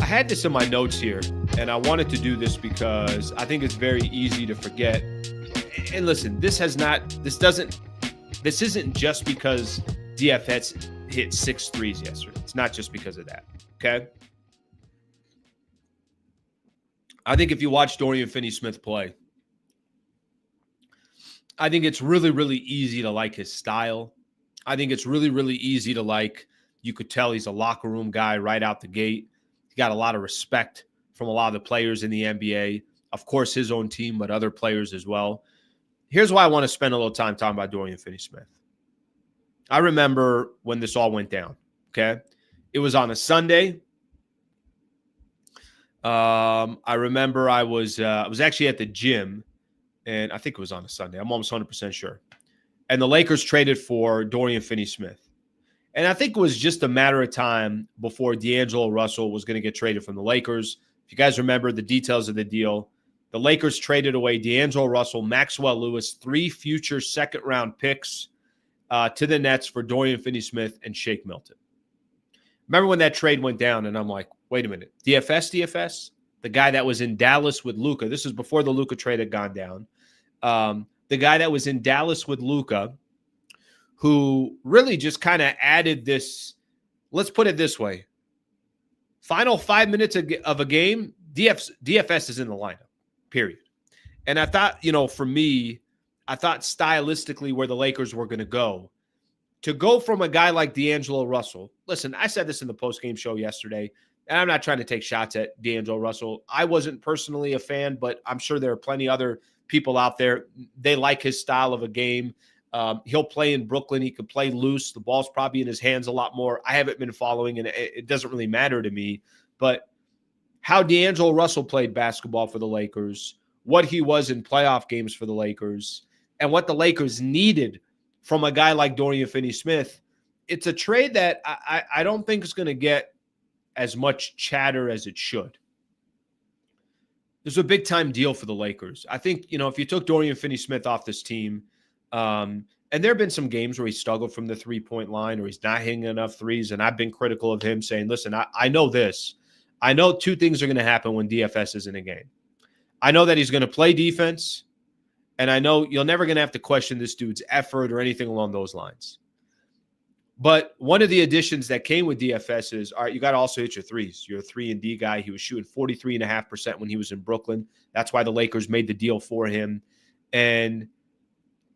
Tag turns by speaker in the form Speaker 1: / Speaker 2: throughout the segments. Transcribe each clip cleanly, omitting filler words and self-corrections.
Speaker 1: had this in my notes here, and I wanted to do this because I think it's very easy to forget. And listen, this isn't just because DFS hit 6 threes yesterday. It's not just because of that, okay? I think if you watch Dorian Finney-Smith play, I think it's really, really easy to like his style. I think it's really, really easy to like. You could tell he's a locker room guy right out the gate. He got a lot of respect from a lot of the players in the NBA. Of course, his own team, but other players as well. Here's why I want to spend a little time talking about Dorian Finney-Smith. I remember when this all went down, okay? It was on a Sunday. I remember I was actually at the gym, and I think it was on a Sunday. I'm almost 100% sure. And the Lakers traded for Dorian Finney-Smith. And I think it was just a matter of time before D'Angelo Russell was going to get traded from the Lakers. If you guys remember the details of the deal, the Lakers traded away D'Angelo Russell, Maxwell Lewis, 3 future second-round picks to the Nets for Dorian Finney-Smith and Shake Milton. Remember when that trade went down, and I'm like, wait a minute, DFS? The guy that was in Dallas with Luka. This is before the Luka trade had gone down. The guy that was in Dallas with Luka, who really just kind of added this, let's put it this way. Final 5 minutes of a game, DFS is in the lineup, period. And I thought, for me, I thought stylistically where the Lakers were going to go from a guy like D'Angelo Russell. Listen, I said this in the postgame show yesterday, and I'm not trying to take shots at D'Angelo Russell. I wasn't personally a fan, but I'm sure there are plenty other people out there. They like his style of a game. He'll play in Brooklyn. He could play loose. The ball's probably in his hands a lot more. I haven't been following, and it doesn't really matter to me. But how D'Angelo Russell played basketball for the Lakers, what he was in playoff games for the Lakers, and what the Lakers needed from a guy like Dorian Finney-Smith, it's a trade that I don't think is going to get as much chatter as it should. There's a big-time deal for the Lakers. I think, if you took Dorian Finney-Smith off this team, and there have been some games where he struggled from the three-point line or he's not hitting enough threes, and I've been critical of him saying, listen, I know this. I know 2 things are going to happen when DFS is in a game. I know that he's going to play defense, and I know you're never going to have to question this dude's effort or anything along those lines. But one of the additions that came with DFS is, all right, you got to also hit your threes. You're a 3-and-D guy. He was shooting 43.5% when he was in Brooklyn. That's why the Lakers made the deal for him. And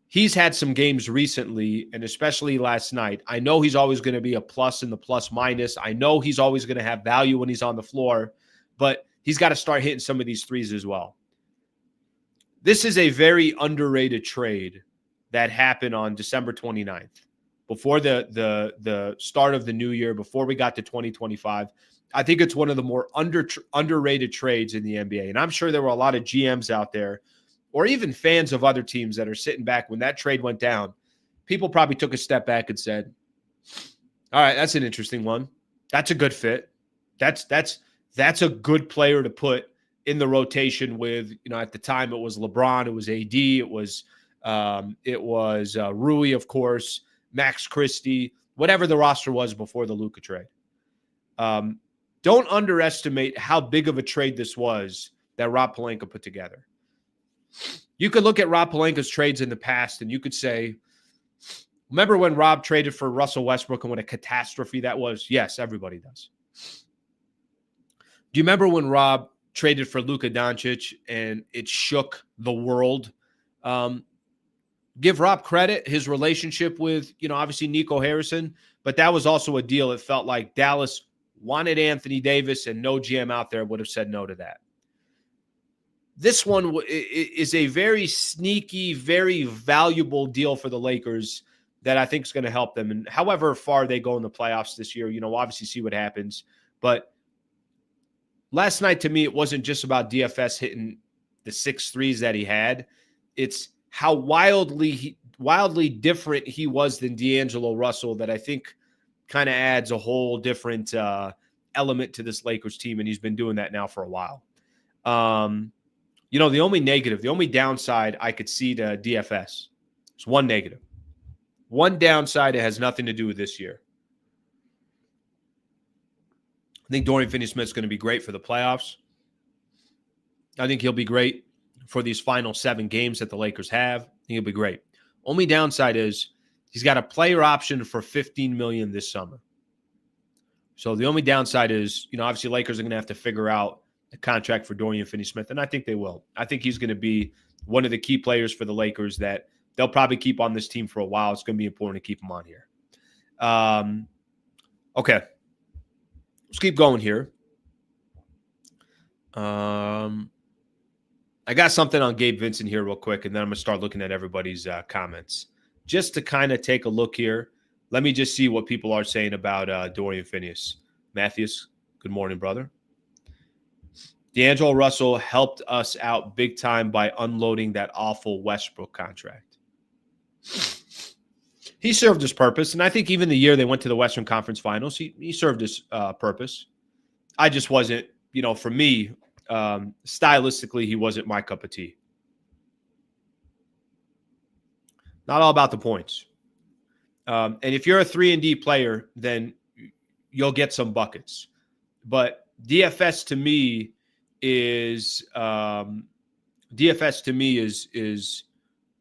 Speaker 1: he's had some games recently, and especially last night. I know he's always going to be a plus in the plus-minus. I know he's always going to have value when he's on the floor, but he's got to start hitting some of these threes as well. This is a very underrated trade that happened on December 29th, before the start of the new year, before we got to 2025. I think it's one of the more underrated trades in the NBA, and I'm sure there were a lot of GMs out there or even fans of other teams that are sitting back when that trade went down. People probably took a step back and said, all right, that's an interesting one. That's a good fit. That's a good player to put in the rotation with, at the time it was LeBron, it was AD, it was Rui, of course, Max Christie, whatever the roster was before the Luka trade. Don't underestimate how big of a trade this was that Rob Pelinka put together. You could look at Rob Pelinka's trades in the past and you could say, remember when Rob traded for Russell Westbrook and what a catastrophe that was? Yes, everybody does. Do you remember when Rob traded for Luka Doncic and it shook the world? Give Rob credit, his relationship with, obviously Nico Harrison, but that was also a deal. It felt like Dallas wanted Anthony Davis and no GM out there would have said no to that. This one is a very sneaky, very valuable deal for the Lakers that I think is going to help them. And however far they go in the playoffs this year, we'll obviously see what happens. But last night, to me, it wasn't just about DFS hitting the 6 threes that he had. It's how wildly different he was than D'Angelo Russell that I think kind of adds a whole different element to this Lakers team, and he's been doing that now for a while. The only negative, the only downside I could see to DFS is one negative. One downside, it has nothing to do with this year. I think Dorian Finney-Smith is going to be great for the playoffs. I think he'll be great for these final 7 games that the Lakers have. I think he'll be great. Only downside is he's got a player option for $15 million this summer. So the only downside is, obviously Lakers are going to have to figure out a contract for Dorian Finney-Smith, and I think they will. I think he's going to be one of the key players for the Lakers that they'll probably keep on this team for a while. It's going to be important to keep him on here. Okay. Let's keep going here. I got something on Gabe Vincent here real quick, and then I'm going to start looking at everybody's comments. Just to kind of take a look here, let me just see what people are saying about Dorian Finney-Smith. Matthews, good morning, brother. D'Angelo Russell helped us out big time by unloading that awful Westbrook contract. He served his purpose, and I think even the year they went to the Western Conference Finals, he served his purpose. I just wasn't, for me, stylistically, he wasn't my cup of tea. Not all about the points. And if you're a 3-and-D player, then you'll get some buckets. But DFS to me is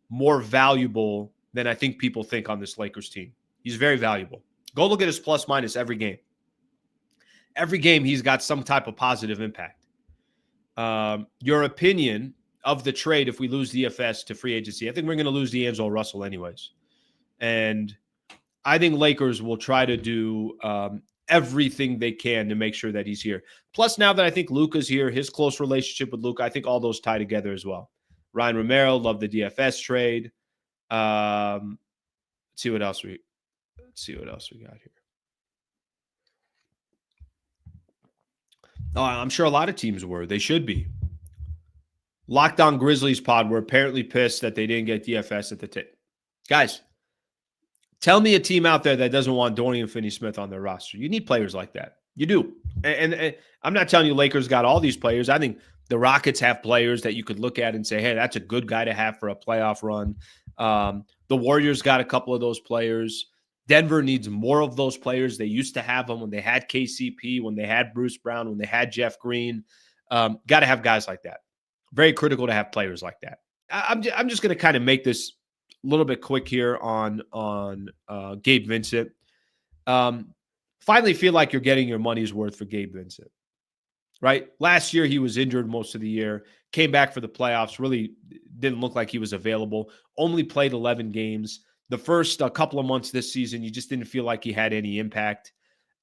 Speaker 1: more valuable than I think people think on this Lakers team. He's very valuable. Go look at his plus minus every game. Every game he's got some type of positive impact. Your opinion of the trade if we lose DFS to free agency, I think we're going to lose D'Angelo Russell anyways. And I think Lakers will try to do everything they can to make sure that he's here. Plus, now that I think Luka's here, his close relationship with Luka, I think all those tie together as well. Ryan Romero, love the DFS trade. Let's see what else we got here. Oh, I'm sure a lot of teams were. They should be. Locked On Grizzlies pod were apparently pissed that they didn't get DFS at the tip. Guys, tell me a team out there that doesn't want Dorian Finney-Smith on their roster. You need players like that. You do. And I'm not telling you Lakers got all these players. I think the Rockets have players that you could look at and say, hey, that's a good guy to have for a playoff run. The Warriors got a couple of those players. Denver needs more of those players. They used to have them when they had KCP, when they had Bruce Brown, when they had Jeff Green. Got to have guys like that. Very critical to have players like that. I'm just going to kind of make this a little bit quick here on Gabe Vincent. Finally feel like you're getting your money's worth for Gabe Vincent, right? Last year, he was injured most of the year, came back for the playoffs, really didn't look like he was available, only played 11 games. The first couple of months this season, you just didn't feel like he had any impact.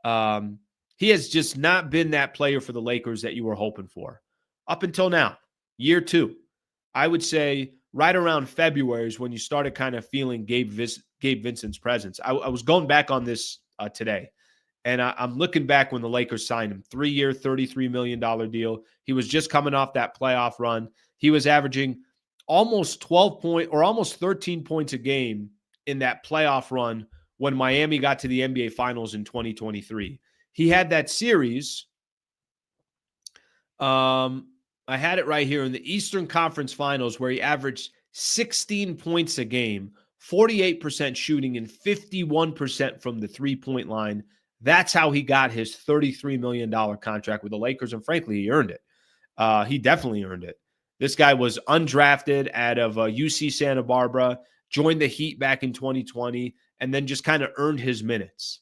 Speaker 1: He has just not been that player for the Lakers that you were hoping for up until now, year 2. I would say right around February is when you started kind of feeling Gabe Vincent's presence. I was going back on this today, and I'm looking back when the Lakers signed him. 3-year, $33 million deal. He was just coming off that playoff run. He was averaging almost 13 points a game in that playoff run when Miami got to the NBA Finals in 2023. He had that series. I had it right here in the Eastern Conference Finals where he averaged 16 points a game, 48% shooting, and 51% from the three-point line. That's how he got his $33 million contract with the Lakers, and frankly, he earned it. He definitely earned it. This guy was undrafted out of UC Santa Barbara, joined the Heat back in 2020, and then just kind of earned his minutes.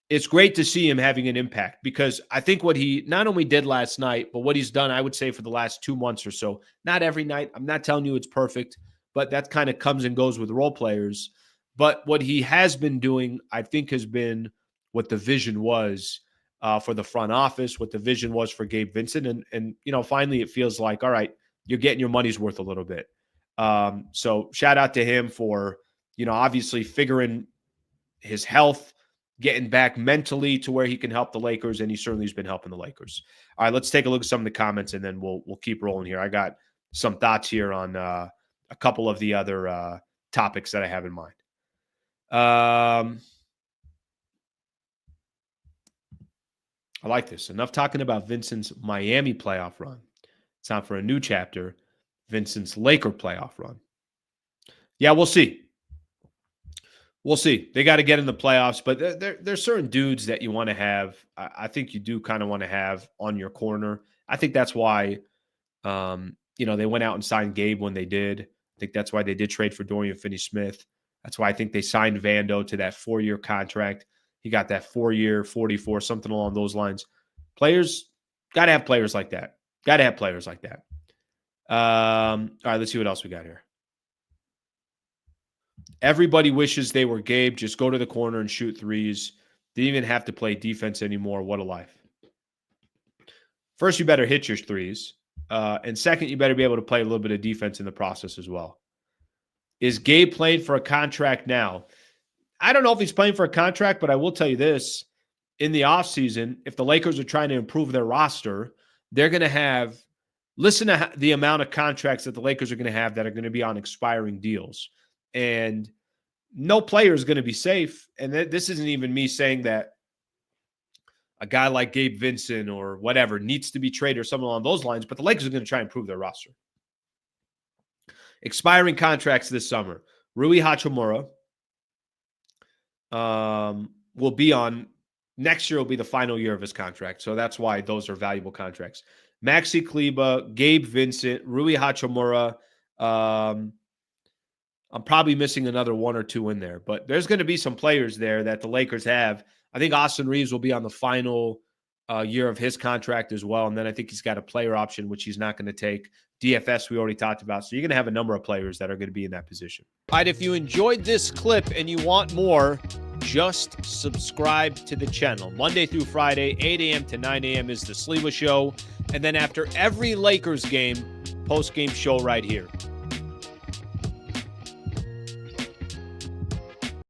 Speaker 1: It's great to see him having an impact because I think what he not only did last night, but what he's done, I would say, for the last 2 months or so. Not every night. I'm not telling you it's perfect, but that kind of comes and goes with role players. But what he has been doing, I think, has been what the vision was for the front office, what the vision was for Gabe Vincent. And finally, it feels like, all right, you're getting your money's worth a little bit. So shout out to him for, obviously figuring his health, getting back mentally to where he can help the Lakers, and he certainly has been helping the Lakers. All right, let's take a look at some of the comments, and then we'll keep rolling here. I got some thoughts here on a couple of the other topics that I have in mind. I like this. Enough talking about Vincent's Miami playoff run. It's time for a new chapter, Vincent's Laker playoff run. Yeah, we'll see. We'll see. They got to get in the playoffs, but there's certain dudes that you want to have. I think you do kind of want to have on your corner. I think that's why, they went out and signed Gabe when they did. I think that's why they did trade for Dorian Finney-Smith. That's why I think they signed Vando to that 4-year contract. He got that 4-year, 44, something along those lines. Players, got to have players like that. Got to have players like that. All right, let's see what else we got here. Everybody wishes they were Gabe. Just go to the corner and shoot threes. Didn't even have to play defense anymore. What a life. First, you better hit your threes. And second, you better be able to play a little bit of defense in the process as well. Is Gabe playing for a contract now? I don't know if he's playing for a contract, but I will tell you this. In the offseason, if the Lakers are trying to improve their roster, they're going to have – listen to the amount of contracts that the Lakers are going to have that are going to be on expiring deals. And no player is going to be safe. And this isn't even me saying that a guy like Gabe Vincent or whatever needs to be traded or something along those lines, but the Lakers are going to try and improve their roster. Expiring contracts this summer. Rui Hachimura will be on – next year will be the final year of his contract. So that's why those are valuable contracts. Maxi Kleber, Gabe Vincent, Rui Hachimura, I'm probably missing another one or two in there, but there's going to be some players there that the Lakers have. I think Austin Reeves will be on the final year of his contract as well, and then I think he's got a player option, which he's not going to take. DFS we already talked about, so you're going to have a number of players that are going to be in that position. All right, if you enjoyed this clip and you want more, just subscribe to the channel. Monday through Friday, 8 a.m. to 9 a.m. is the Sliwa Show, and then after every Lakers game, post-game show right here.